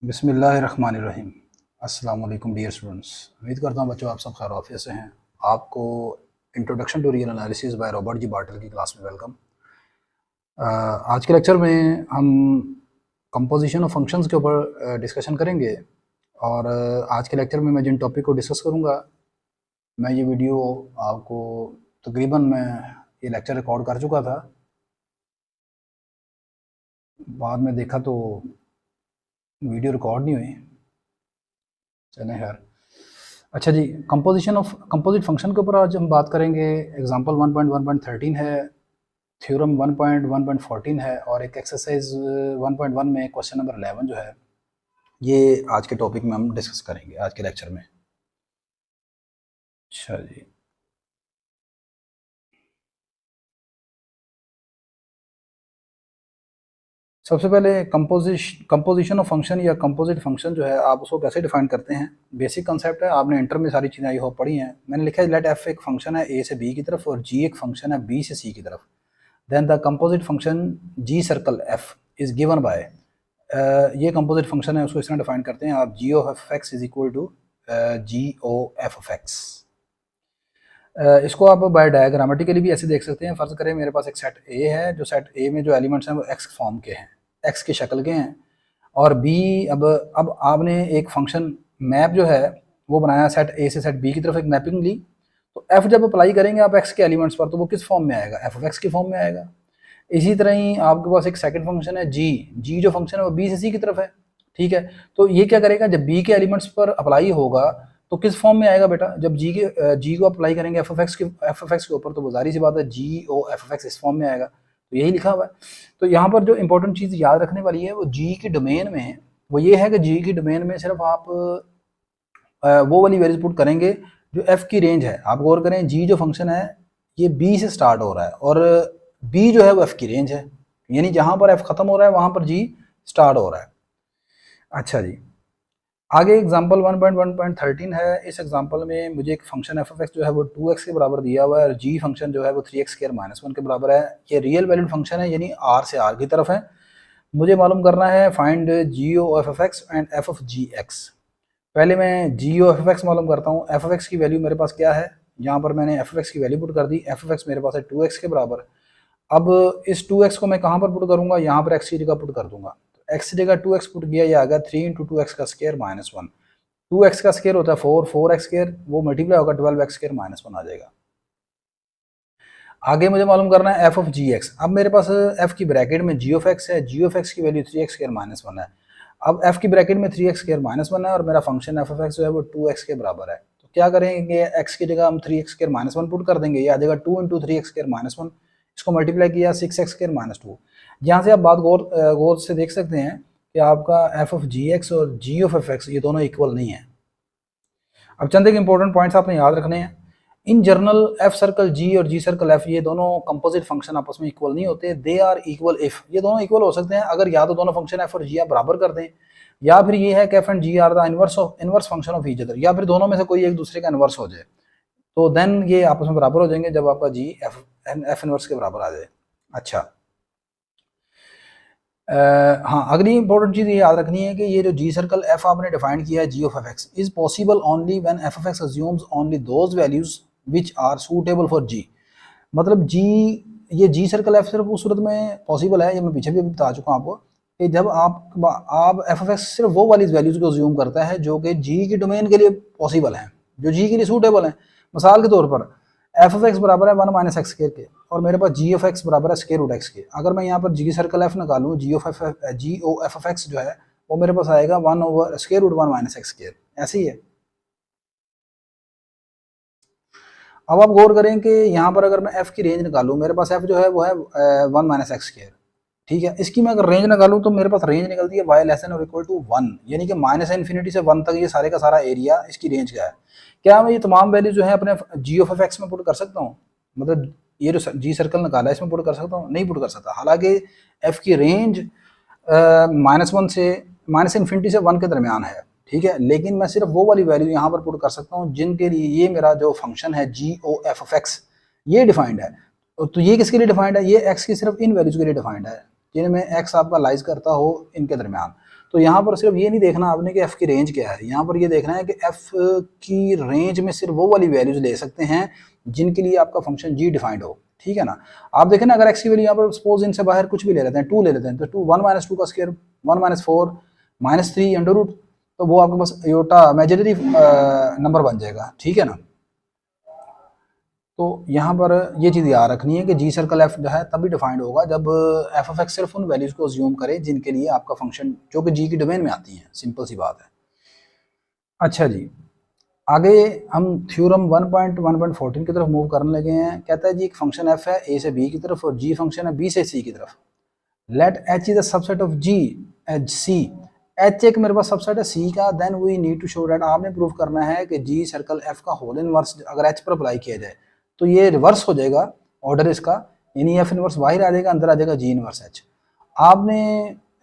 बिस्मिल्लाहिर्रहमानिर्रहीम। अस्सलाम वालेकुम डियर स्टूडेंट्स। उम्मीद करता हूँ बच्चों आप सब खैर आफियत से हैं। आपको introduction to real analysis by Robert G Bartle की क्लास में वेलकम। आज के लेक्चर में हम कंपोजिशन ऑफ फंक्शंस के ऊपर डिस्कशन करेंगे और आज के लेक्चर में मैं जिन टॉपिक को डिस्कस करूँगा, मैं ये वीडियो आपको तकरीबन मैं ये लेक्चर रिकॉर्ड कर चुका था, बाद में देखा तो वीडियो रिकॉर्ड नहीं हुई। चलें खैर। अच्छा जी, कंपोजिट फंक्शन के ऊपर आज हम बात करेंगे। एग्जांपल 1.1.13 है, थ्योरम 1.1.14 है और एक एक्सरसाइज 1.1 में क्वेश्चन नंबर 11 जो है ये आज के टॉपिक में हम डिस्कस करेंगे आज के लेक्चर में। अच्छा जी, सबसे पहले कंपोजिशन ऑफ फंक्शन या कंपोजिट फंक्शन जो है आप उसको कैसे डिफाइन करते हैं। बेसिक कंसेप्ट है, आपने इंटर में सारी चीज़ें आई हो पढ़ी हैं। मैंने लिखा है लेट एफ एक फंक्शन है ए से बी की तरफ और जी एक फंक्शन है बी से सी की तरफ। Then the composite function G circle F is given by, ये कंपोजिट फंक्शन है, उसको इस तरह डिफाइन करते हैं आप, G O F X is equal to G O F X. इसको आप बाय डायग्रामेटिकली भी ऐसे देख सकते हैं। फ़र्ज़ करें मेरे पास एक सेट ए है, जो सेट ए में जो एलिमेंट्स हैं वो एक्स फॉर्म के हैं, एक्स की शक्ल के हैं, और बी अब आपने एक फंक्शन मैप जो है वो बनाया सेट ए से सेट बी की तरफ, एक मैपिंग ली, तो एफ जब अप्लाई करेंगे आप एक्स के एलिमेंट्स पर तो वो किस फॉर्म में आएगा, एफ ऑफ एक्स की फॉर्म में आएगा। इसी तरह ही आपके पास एक सेकंड फंक्शन है जी, जी जो फंक्शन है वो बी से सी की तरफ है, ठीक है। तो ये क्या करेगा, जब बी के एलिमेंट्स पर अप्लाई होगा तो किस फॉर्म में आएगा बेटा, जब जी को अप्लाई करेंगे एफ ऑफ एक्स के ऊपर तो वो जाहिर सी बात है जी ओ एफ ऑफ एक्स इस फॉर्म में आएगा। तो यही लिखा हुआ है। तो यहाँ पर जो इंपॉर्टेंट चीज़ याद रखने वाली है वो जी की डोमेन में वो ये है कि जी की डोमेन में सिर्फ आप वो वाली वैल्यूज पुट करेंगे जो एफ की रेंज है। आप गौर करें, जी जो फंक्शन है ये बी से स्टार्ट हो रहा है और बी जो है वो एफ की रेंज है, यानी जहां पर एफ खत्म हो रहा है वहां पर जी स्टार्ट हो रहा है। अच्छा जी, आगे एग्जांपल 1.1.13 है। इस एग्जांपल में मुझे एक फंक्शन एफ ऑफ एक्स जो है वो 2x के बराबर दिया हुआ है और जी फंक्शन जो है वो 3x स्क्वायर माइनस 1 के बराबर है। ये रियल वैल्यूड फंक्शन है, यानी आर से आर की तरफ है। मुझे मालूम करना है find G O F of X and F of G X. पहले मैं G O F of X मालूम करता हूँ। एफ ऑफ एक्स की वैल्यू मेरे पास क्या है, यहाँ पर मैंने एफ ऑफ एक्स की वैल्यू पुट कर दी। एफ ऑफ एक्स मेरे पास है 2x के बराबर। अब इस 2x को मैं कहाँ पर पुट करूँगा, यहाँ पर x की जगह पुट कर दूंगा। x की जगह 2x पुट किया, ये आ गया 3 इंटू 2x का स्क्वायर माइनस 1। 2x का स्क्वायर होता है 4x स्क्वायर, वो मल्टीप्लाई होगा 12x स्क्वायर माइनस 1 आ जाएगा। आगे मुझे मालूम करना है एफ ऑफ जी एक्स। अब मेरे पास f की ब्रैकेट में जी ऑफ एक्स है, जी ऑफ एक्स की वैल्यू 3x स्क्वायर माइनस 1 है। अब f की ब्रैकेट में 3x स्क्वायर माइनस 1 है और मेरा फंक्शन एफ ऑफ एक्स जो है वो 2x के बराबर है। तो क्या करेंगे, x की जगह हम 3x स्क्वायर माइनस 1 पुट कर देंगे, ये आ जाएगा 2 इंटू 3x स्क्वायर माइनस 1। इसको मल्टीप्लाई किया 6x स्क्वायर माइनस 2। यहाँ से आप बात गौर से देख सकते हैं कि आपका एफ ऑफ जी एक्स और जी ऑफ एफ एक्स ये दोनों इक्वल नहीं है। अब चंद एक इंपॉर्टेंट पॉइंट्स आपने याद रखने हैं। इन जनरल एफ सर्कल जी और जी सर्कल एफ ये दोनों कंपोजिट फंक्शन आपस में इक्वल नहीं होते। दे आर इक्वल इफ, ये दोनों इक्वल हो सकते हैं अगर या तो दोनों फंक्शन एफ और जी आप बराबर कर दें, या फिर ये है कि F and G are the inverse function of each other, या फिर दोनों में से कोई एक दूसरे का इनवर्स हो जाए, तो देन ये आपस में बराबर हो जाएंगे जब आपका जी एफ इनवर्स के बराबर आ जाए। अच्छा, हाँ, अगली इंपॉर्टेंट चीज़ ये याद रखनी है कि ये जो जी सर्कल एफ आपने डिफाइन किया है G of F X is possible only when F of X assumes only those values which are suitable for G. मतलब जी, ये जी सर्कल एफ सिर्फ उस सूरत में पॉसिबल है, ये मैं पीछे भी बता चुका हूँ आपको, कि जब आप एफ ऑफ एक्स सिर्फ वो वाली वैल्यूज को अज्यूम करता है जो कि जी की डोमेन के लिए पॉसिबल है, जो जी के लिए सूटेबल है। मिसाल के तौर पर एफ ऑफ एक्स बराबर है 1 माइनस एक्स स्क्वायर के और मेरे पास जी ऑफ एक्स बराबर है स्क्वायर रूट एक्स के। अगर मैं यहाँ पर जी सर्कल एफ निकालूँ, G O F of X जो है वो मेरे पास आएगा 1 over square root 1 minus X square, ऐसे ही है। अब आप गौर करें कि यहाँ पर अगर मैं एफ की रेंज निकालूँ, मेरे पास एफ जो है वो है 1 माइनस एक्स स्क्वायर, ठीक है। इसकी मैं अगर रेंज निकालूँ तो मेरे पास रेंज निकलती है y लेस देन और इक्वल टू 1, यानी कि माइनस इन्फिनिटी से 1 तक ये सारे का सारा एरिया इसकी रेंज का है। क्या मैं ये तमाम वैल्यू जो है अपने जी ऑफ एफ एक्स में पुट कर सकता हूँ, मतलब ये जो जी सर्कल निकाला है इसमें पुट कर सकता हूँ? नहीं पुट कर सकता। हालांकि एफ की रेंज -1 से माइनस इन्फिनिटी से 1 के दरमियान है, ठीक है, लेकिन मैं सिर्फ वो वाली वैल्यू यहाँ पर पुट कर सकता हूँ जिनके लिए ये मेरा जो फंक्शन है जी ओ एफ ऑफ एक्स ये डिफाइंड है। तो ये किसके लिए डिफाइंड है, ये एक्स की सिर्फ इन वैल्यूज के लिए डिफाइंड है। जिनमें एक्स आपका लाइज करता हो इनके दरमियान। तो यहाँ पर सिर्फ ये नहीं देखना आपने कि एफ की रेंज क्या है, यहाँ पर ये देखना है कि एफ की रेंज में सिर्फ वो वाली वैल्यूज ले सकते हैं जिनके लिए आपका फंक्शन जी डिफाइंड हो, ठीक है ना। आप देखें ना, अगर एक्स की वैल्यू यहाँ पर सपोज इनसे बाहर कुछ भी ले लेते हैं, 2 ले लेते हैं, तो 2 1 माइनस 2 का square 1 minus 4 minus 3 under root, तो वो आपके पास योटा इमेजिनरी नंबर बन जाएगा, ठीक है ना। तो यहाँ पर ये चीज़ याद रखनी है कि जी सर्कल एफ जो है तभी डिफाइंड होगा जब एफ ऑफ एक्स सिर्फ उन वैल्यूज़ को अज्यूम करे जिनके लिए आपका फंक्शन जो कि जी की डोमेन में आती हैं, सिंपल सी बात है। अच्छा जी, आगे हम थ्योरम 1.1.14 की तरफ मूव करने लगे हैं। कहता है जी एक फंक्शन एफ है ए से बी की तरफ और जी फंक्शन है बी से सी की तरफ। Let H is the subset of G H C, H एक मेरे पास सबसेट है सी का, then we need to show that, आपने प्रूव करना है कि जी सर्कल एफ का होल इनवर्स अगर एच पर अप्लाई किया जाए तो ये रिवर्स हो जाएगा ऑर्डर इसका, यानी एफ इनवर्स बाहर आ जाएगा, अंदर आ जाएगा जी इनवर्स एच। आपने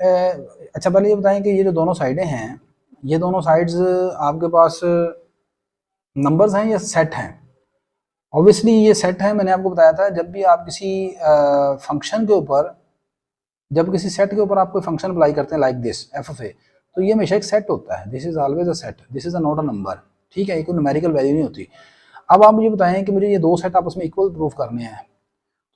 अच्छा पहले ये बताएं कि ये जो दोनों साइडें हैं, ये दोनों साइड्स आपके पास नंबर्स हैं या सेट हैं? ऑब्वियसली ये सेट है। मैंने आपको बताया था जब भी आप किसी फंक्शन के ऊपर, जब किसी सेट के ऊपर आप कोई फंक्शन अप्लाई करते हैं लाइक दिस एफ ऑफ ए, तो ये हमेशा एक सेट होता है, this is always a set, this is a not a number, ठीक है, एक न्यूमेरिकल वैल्यू नहीं होती। अब आप मुझे बताएं कि मुझे ये दो सेट आपस में इक्वल प्रूफ करने हैं,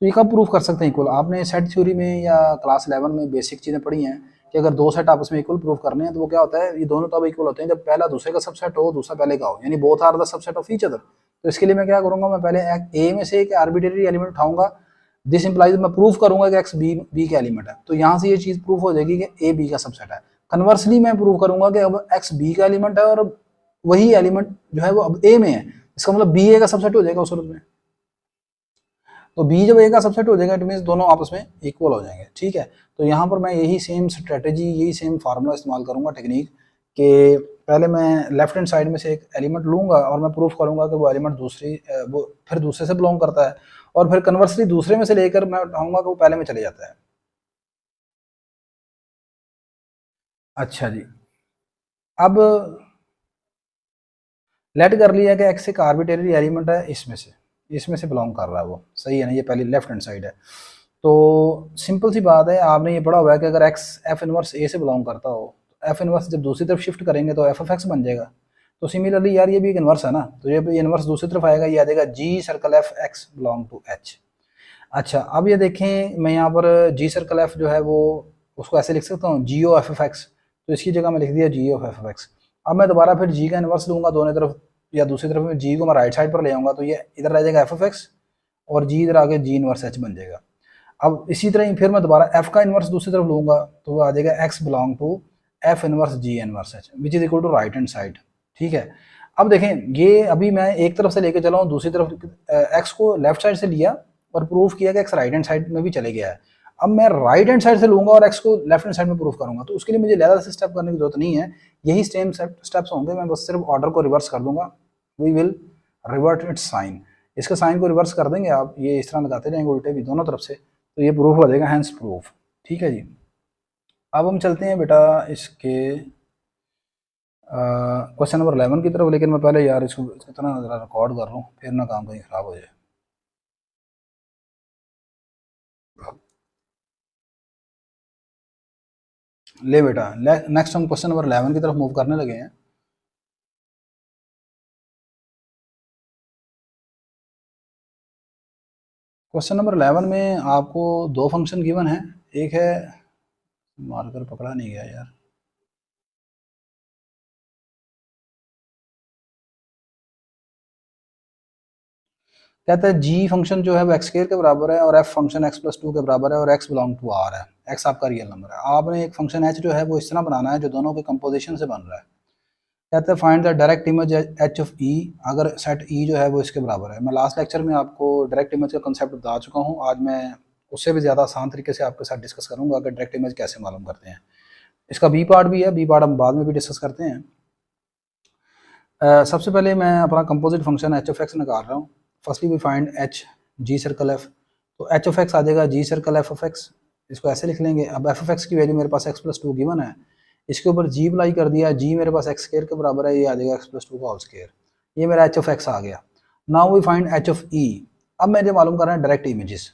तो ये कब प्रूफ कर सकते हैं इक्वल? आपने सेट थ्योरी में या क्लास 11 में बेसिक चीज़ें पढ़ी हैं कि अगर दो सेट आपस में इक्वल प्रूफ करने हैं तो वो क्या होता है, ये दोनों तब इक्वल होते हैं जब पहला दूसरे का सबसेट हो, दूसरा पहले का हो, यानी both are the subset of each other. तो इसके लिए मैं क्या करूंगा, मैं पहले ए में से एक आर्बिट्रेरी एलिमेंट उठाऊंगा, दिस इंप्लाइज मैं प्रूफ करूंगा कि एक्स बी का एलिमेंट है, तो यहाँ से ये चीज़ प्रूफ हो जाएगी कि ए बी का सबसेट है। कन्वर्सली मैं प्रूव करूंगा कि अब एक्स बी का एलिमेंट है और वही एलिमेंट जो है वो अब ए में है, इसका मतलब बी ए का सबसेट हो जाएगा उस सूरत में। तो बी जब ए का सबसेट हो जाएगा इट मीन्स दोनों आपस में इक्वल हो जाएंगे, ठीक है। तो यहाँ पर मैं यही सेम स्ट्रेटेजी, यही सेम फार्मूला इस्तेमाल करूंगा, टेक्निक, कि पहले मैं लेफ्ट हैंड साइड में से एक एलिमेंट लूंगा और मैं प्रूफ करूंगा कि वो एलिमेंट वो फिर दूसरे से बिलोंग करता है, और फिर कन्वर्सली दूसरे में से लेकर मैं उठाऊंगा कि वो पहले में चले जाता है। अच्छा जी, अब लेट कर लिया कि एक्स एक आर्बिट्रेरी एलिमेंट है, इसमें से बिलोंग कर रहा है वो, सही है ना, ये पहली लेफ्ट हैंड साइड है। तो सिंपल सी बात है, आपने ये पढ़ा हुआ है कि अगर एक्स एफ इनवर्स ए से बिलोंग करता हो तो एफ इनवर्स जब दूसरी तरफ शिफ्ट करेंगे तो एफ ऑफ एक्स बन जाएगा। तो सिमिलरली यार ये भी एक इनवर्स है ना, तो ये इनवर्स दूसरी तरफ आएगा, ये आ जाएगा G circle F X belong to H. अच्छा अब ये देखें, मैं यहाँ पर जी सर्कल एफ जो है वो उसको ऐसे लिख सकता हूँ जी ओ एफ ऑफ एक्स, तो इसकी जगह मैं लिख दिया जी ऑफ एफ ऑफ एक्स। अब मैं दोबारा फिर जी का इनवर्स लूँगा दोनों तरफ, या दूसरी तरफ में जी को मैं राइट साइड पर ले आऊँगा, तो ये इधर रह जाएगा एफ ऑफ एक्स और जी इधर आके जी इनवर्स एच बन जाएगा। अब इसी तरह ही फिर मैं दोबारा एफ का इनवर्स दूसरी तरफ लूँगा तो वो आ जाएगा X belong to F inverse G inverse H which is equal to right hand side, ठीक है। अब देखें ये अभी मैं एक तरफ से लेके चला हूँ, दूसरी तरफ एक्स को लेफ्ट साइड से लिया और प्रूफ किया कि एक्स राइट हैंड साइड में भी चले गया है। अब मैं राइट हैंड साइड से लूँगा और एक्स को लेफ्ट हैंड साइड में प्रूफ करूँगा, तो उसके लिए मुझे ज़्यादा से स्टेप करने की जरूरत नहीं है, यही सेम स्टेप्स होंगे, मैं बस सिर्फ ऑर्डर को रिवर्स कर दूंगा, we will revert its sign, इसके साइन को रिवर्स कर देंगे आप, ये इस तरह लगाते रहेंगे उल्टे भी दोनों तरफ से, तो ये प्रूफ हो जाएगा, हैंस प्रूफ, ठीक है जी। अब हम चलते हैं बेटा इसके क्वेश्चन नंबर 11 की तरफ, लेकिन मैं पहले यार इसको इतना ज़रा रिकॉर्ड कर लूँ, फिर ना काम कहीं ख़राब हो जाए। ले बेटा नेक्स्ट हम क्वेश्चन नंबर 11 की तरफ मूव करने लगे हैं। क्वेश्चन नंबर 11 में आपको दो फंक्शन गिवन है, एक है, मार्कर पकड़ा नहीं गया यार, कहता है जी फंक्शन जो है वो एक्स स्क्वायर के बराबर है और एफ फंक्शन एक्स प्लस 2 के बराबर है और एक्स बिलोंग टू आर है, एक्स आपका रियल नंबर है। आपने एक फंक्शन एच जो है वो इस तरह बनाना है जो दोनों के कंपोजिशन से बन रहा है। कहते हैं find the direct image H of E, अगर सेट ई जो है वो इसके बराबर है। मैं लास्ट लेक्चर में आपको डायरेक्ट इमेज का कंसेप्ट बता चुका हूँ, आज मैं उससे भी ज़्यादा आसान तरीके से आपके साथ डिस्कस करूँगा कि डायरेक्ट इमेज कैसे मालूम करते हैं। इसका बी पार्ट भी है, बी पार्ट हम बाद में भी डिस्कस करते हैं। सबसे पहले मैं अपना composite function H of X निकाल रहा हूँ। Firstly we find H G circle F, तो एच ऑफ एक्स आ जाएगा G circle F of X, इसको ऐसे लिख लेंगे। अब एफ ऑफ एक्स की वैल्यू मेरे पास एक्स प्लस 2 गिवन है, इसके ऊपर जी अप्लाई कर दिया, जी मेरे पास एक्स स्क्वायर के बराबर है, ये आ जाएगा एक्स प्लस 2 का होल स्क्वायर, ये मेरा एच ऑफ एक्स आ गया। Now we find H of E. अब मुझे मालूम करना है डायरेक्ट इमेजेस,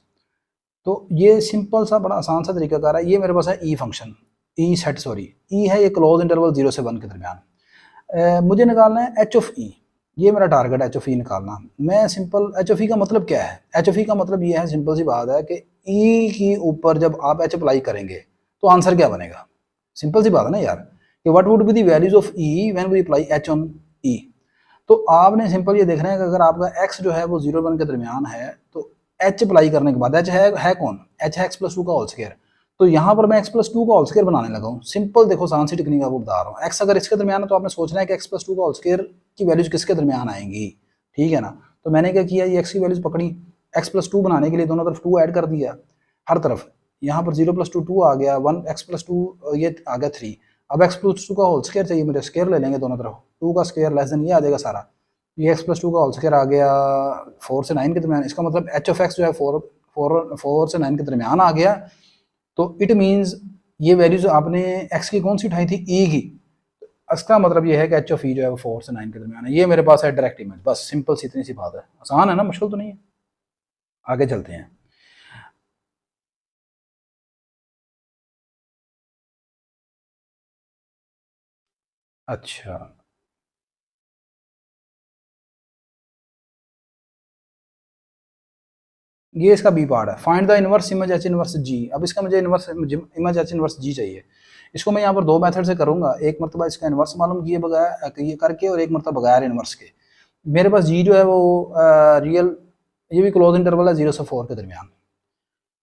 तो ये सिंपल सा बड़ा आसान सा तरीकाकार है। ये मेरे पास है ई फंक्शन, ई सेट, सॉरी ई है ये क्लोज इंटरवल 0 से 1 के दरमियान। मुझे निकालना है एच ऑफ ई, ये मेरा टारगेट एच ऑफ ई निकालना। मैं सिंपल एच ऑफ ई का मतलब क्या है, एच ऑफ ई का मतलब ये है, सिंपल सी बात है कि ई के ऊपर जब आप एच अप्लाई करेंगे तो आंसर क्या बनेगा। सिंपल सी बात है ना यार, कि what would be the values of E when we apply H on E. तो आपने सिंपल ये देखना है कि अगर आपका एक्स जो है वो 0 1 के दरमियान है तो एच अप्लाई करने के बाद, एच है कौन, एच है एक्स प्लस 2 का होल स्क्वायर। तो यहाँ पर मैं एक्स प्लस 2 का होल स्क्वायर बनाने लगा हूँ। सिंपल देखो आसान सी टेक्निक आपको बता रहा हूँ। एक्स अगर इसके दरमियान है तो आपने सोचना है कि एक्स प्लस 2 का होल स्क्वायर की वैल्यूज किसके दरमियान आएंगी, ठीक है ना। तो मैंने क्या किया, ये एक्स की वैल्यूज पकड़ी, एक्स प्लस 2 बनाने के लिए दोनों तरफ 2 ऐड कर दिया हर तरफ। यहाँ पर 0 + 2 2 आ गया, 1 एक्स प्लस 2 ये आ गया 3। अब एक्स प्लस 2 का होल स्क्वायर चाहिए मुझे, स्क्वायर ले लेंगे दोनों तरफ, 2 का स्क्वायर लेस देन ये आ जाएगा सारा। ये एक्स प्लस 2 का होल स्क्वायर आ गया 4 से 9 के दरमियान। इसका मतलब एच ऑफ एक्स जो है 4 से 9 के दरमियान आ गया। तो इट मीन्स ये वैल्यूज आपने एक्स की कौन सी उठाई थी, ई की। इसका मतलब ये है कि एच ऑफ ई जो है वो 4 से 9 के दरमियान है। ये मेरे पास है डायरेक्ट इमेज, बस सिंपल सी इतनी सी बात है। आसान है ना, मुश्किल तो नहीं है। आगे चलते हैं। अच्छा, ये इसका बी पार्ट है, find the inverse image H inverse G. अब इसका मुझे inverse image H inverse G चाहिए। इसको मैं यहाँ पर दो मेथड से करूँगा, एक मरतबा इसका इनवर्स मालूम किए बगैर, ये करके, और एक मरतबा बगैर इनवर्स के। मेरे पास जी जो है वो रियल, ये भी क्लोज इंटरवल है 0 से 4 के दरमियान।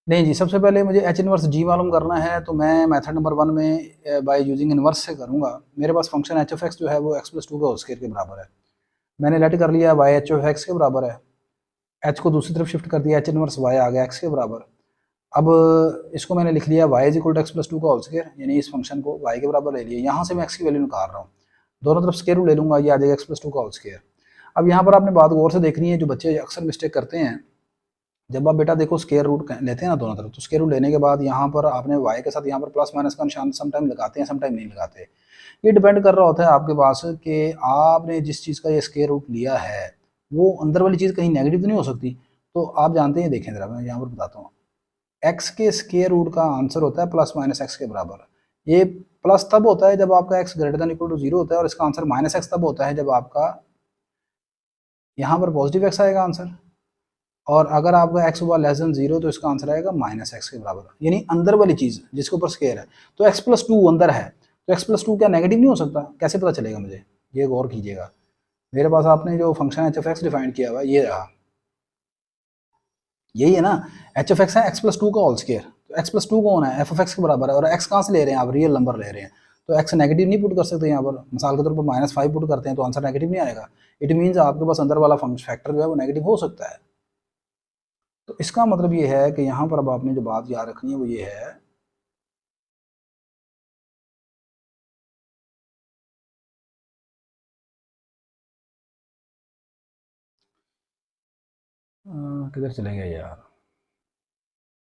नहीं जी, सबसे पहले मुझे एच इनवर्स जी मालूम करना है, तो मैं मेथड नंबर 1 में बाय यूजिंग इनवर्स से करूँगा। मेरे पास फंक्शन एच ऑफ एक्स जो है वो एक्स प्लस 2 का होल स्क्वायर के बराबर है। मैंने लेट कर लिया वाई एच ऑफ एक्स के बराबर है, एच को दूसरी तरफ शिफ्ट कर दिया, एच इनवर्स वाई आ गया एक्स के बराबर। अब इसको मैंने लिख लिया Y is equal to X plus 2 का होल स्क्वायर, यानी इस फंक्शन को वाई के बराबर ले लिया। यहाँ से मैं एक्स की वैल्यू निकाल रहा हूँ, दोनों तरफ स्क्वायर रूट ले लूँगा, ये आ जाएगा एक्स प्लस 2 का होल स्क्वायर। अब यहाँ पर आपने बात गौर से देखनी है, जो बच्चे अक्सर मिस्टेक करते हैं, जब आप बेटा देखो स्क्वायर रूट लेते हैं ना दोनों तरफ, तो स्क्वायर रूट लेने के बाद यहाँ पर आपने वाई के साथ यहाँ पर प्लस माइनस का निशान समटाइम लगाते हैं, समटाइम नहीं लगाते। ये डिपेंड कर रहा होता है आपके पास कि आपने जिस चीज़ का ये स्क्वायर रूट लिया है वो अंदर वाली चीज़ कहीं नेगेटिव तो नहीं हो सकती। तो आप जानते हैं, देखें ज़रा, मैं यहाँ पर बताता हूँ। एक्स के स्क्वायर रूट का आंसर होता है प्लस माइनस एक्स के बराबर। ये प्लस तब होता है जब आपका X greater than equal to 0 होता है, और इसका आंसर माइनस एक्स तब होता है जब आपका यहाँ पर पॉजिटिव एक्स आएगा आंसर। और अगर आपका एक्स हुआ लेस देन 0 तो इसका आंसर आएगा माइनस एक्स के बराबर, यानी अंदर वाली चीज़ जिसके ऊपर स्क्वायर है। तो एक्स प्लस 2 अंदर है, तो एक्स प्लस 2 क्या नेगेटिव नहीं हो सकता, कैसे पता चलेगा मुझे, ये गौर कीजिएगा। मेरे पास आपने जो function H of x define किया हुआ है ये रहा, यही है ना। एच ऑफ एक्स है एक्स प्लस 2 का होल स्क्वायर, तो एक्स प्लस 2 कौन है, एफ ऑफ एक्स के बराबर है। और एक्स कहाँ से ले रहे हैं आप, रियल नंबर ले रहे हैं, तो एक्स नेगेटिव नहीं पुट कर सकते यहाँ पर। मिसाल के तौर पर -5 पुट करते हैं तो आंसर नेगेटिव नहीं आएगा। इट मीन्स आपके पास अंदर वाला फैक्टर जो है वो नेगेटिव हो सकता है। तो इसका मतलब ये है कि यहाँ पर अब आपने जो बात याद रखनी है वो ये है, किधर चले गए यार,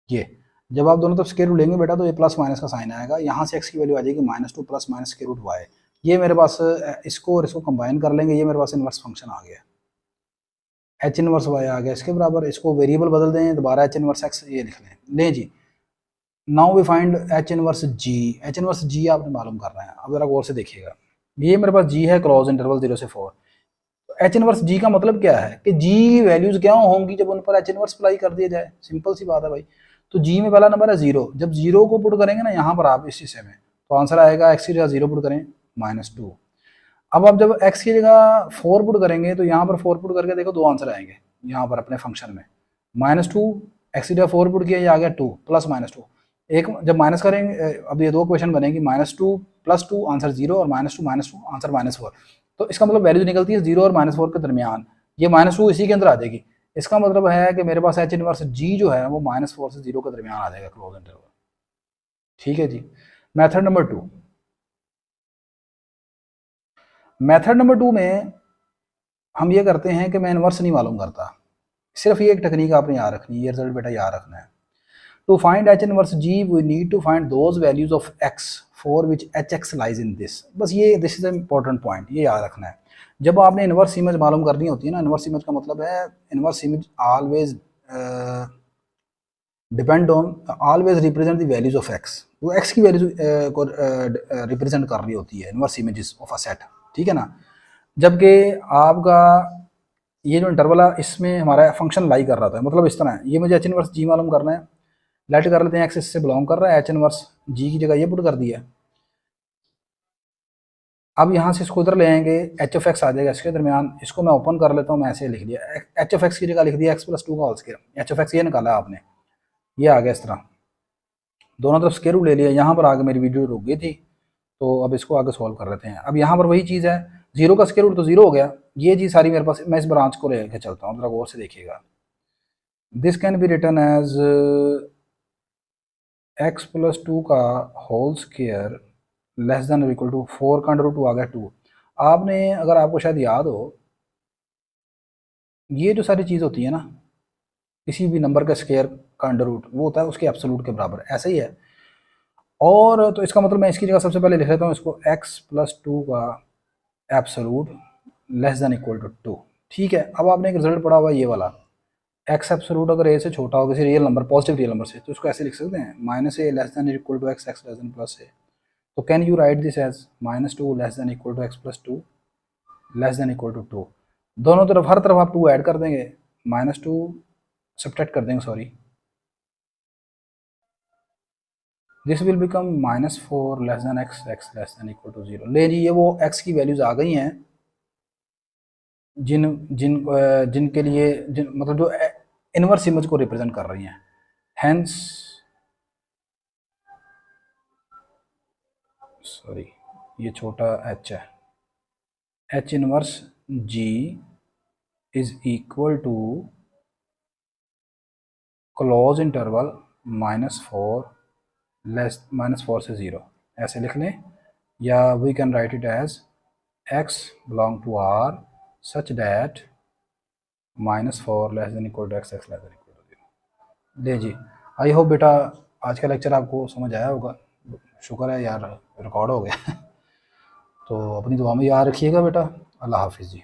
ये जब आप दोनों तरफ स्क्वायर रूट लेंगे बेटा तो ये प्लस माइनस का साइन आएगा, यहाँ से एक्स की वैल्यू आ जाएगी -2 plus minus square root Y. ये मेरे पास इसको और इसको कंबाइन कर लेंगे, ये मेरे पास इनवर्स फंक्शन आ गया, एच इनवर्स वाई आ गया इसके बराबर। इसको वेरिएबल बदल दें, दोबारा एच इनवर्स एक्स ये लिख लें। ले G, now we find H inverse G. H inverse G आपने मालूम करना है। अब जरा गौर से देखिएगा, ये मेरे पास जी है क्लोज इंटरवल 0 से 4। एच इनवर्स जी का मतलब क्या है कि जी वैल्यूज क्या होंगी जब उन पर एच इनवर्स अप्लाई कर दिया जाए। सिंपल सी बात है भाई। तो जी में पहला नंबर है 0, जब 0 को पुट करेंगे ना यहाँ पर आप इस हिस्से में, तो आंसर आएगा एक्स की जगह 0 पुट करें -2। अब आप जब एक्स की जगह 4 पुट करेंगे तो यहाँ पर 4 पुट करके देखो दो आंसर आएंगे यहाँ पर अपने फंक्शन में, -2 एक्स की जगह 4 पुट किया, ये आ गया 2 प्लस -2। एक जब माइनस करेंगे, अब ये दो क्वेश्चन बनेगी, -2 + 2 आंसर 0 और -2 आंसर -4। तो इसका मतलब वैल्यू निकलती है 0 और -4 के दरमियान, ये -2 इसी के अंदर आ जाएगी। इसका मतलब है कि मेरे पास एच इनवर्स जी जो है वो -4 से 0 के दरमियान आ जाएगा क्लोज इंटरवल। ठीक है जी। मेथड नंबर 2, मेथड नंबर 2 में हम ये करते हैं कि मैं इनवर्स नहीं मालूम करता, सिर्फ ये एक टेक्निक आपने याद रखनी है, ये रिजल्ट बेटा याद रखना है। To find h inverse g, we need to find those values of x for which hx lies in this। बस ये दिस इज इंपॉर्टेंट पॉइंट, ये याद रखना है। जब आपने इनवर्स इमेज मालूम करनी होती है ना, इनवर्स इमेज का मतलब है inverse image always depend on always represent the values of x, वो एक्स की वैल्यूज को रिप्रेजेंट कर रही होती है inverse images of a set, ठीक है ना। जबकि आपका ये जो इंटरवल है इसमें हमारा फंक्शन लाई कर रहा था, मतलब इस तरह है, ये मुझे एच इनवर्स जी मालूम करना है, लेट कर लेते हैं एक्स इससे बिलोंग कर रहा है, एच इनवर्स जी की जगह ये पुट कर दिया। अब यहाँ से इसको उधर ले आएंगे, एच ऑफ एक्स आ जाएगा इसके दरमियान, इसको मैं ओपन कर लेता हूँ, मैं ऐसे लिख दिया एच ऑफ एक्स की जगह लिख दिया एक्स प्लस टू का whole square, H of X ये निकाला आपने, ये आ गया इस तरह, दोनों तरफ स्क्वायर रूट ले लिया। यहाँ पर आगे मेरी वीडियो रुक गई थी, तो अब इसको आगे सॉल्व कर लेते हैं। अब यहाँ पर वही चीज़ है, जीरो का स्क्वायर रूट तो जीरो हो गया, ये चीज़ सारी मेरे पास, मैं इस ब्रांच को लेकर चलता हूँ, जरा गौर से देखिएगा। This can be written as X plus two का whole square less than equal to 4 का अंडर रूट 2 आ गया 2। आपने, अगर आपको शायद याद हो, ये जो सारी चीज़ होती है ना, किसी भी नंबर का स्क्वायर का अंडर रूट वो होता है उसके एब्सोल्यूट के बराबर, ऐसे ही है। और तो इसका मतलब मैं इसकी जगह सबसे पहले लिख लेता हूँ इसको एक्स प्लस टू का absolute less than equal to 2, ठीक है। अब आपने एक रिजल्ट पढ़ा हुआ ये वाला, एक्स एब्सोल्यूट अगर ए से छोटा हो किसी real number, positive real number से, तो इसको ऐसे लिख सकते हैं minus A less than equal to X, X less than plus A. तो can you write this as minus two less than equal to X plus two less than equal to 2। दोनों तरफ, हर तरफ आप 2 ऐड कर देंगे, minus two subtract कर देंगे, sorry, this will become minus 4 less than X, X less than equal to 0। ले जी, ये वो एक्स की वैल्यूज आ गई हैं जिन जिन जिनके लिए मतलब जो इनवर्स इमेज को रिप्रेजेंट कर रही हैं। हैंस, सॉरी, ये छोटा एच है, H inverse G is equal to close interval -4 से 0, ऐसे लिख लें, या we can write it as x belong to R such that -4 less than equal to x, x less than equal to 0। ले जी, I hope बेटा आज का lecture आपको समझ आया होगा, शुक्र है यार रिकॉर्ड हो गया। तो अपनी दुआ में याद रखिएगा बेटा, अल्लाह हाफिज़ जी।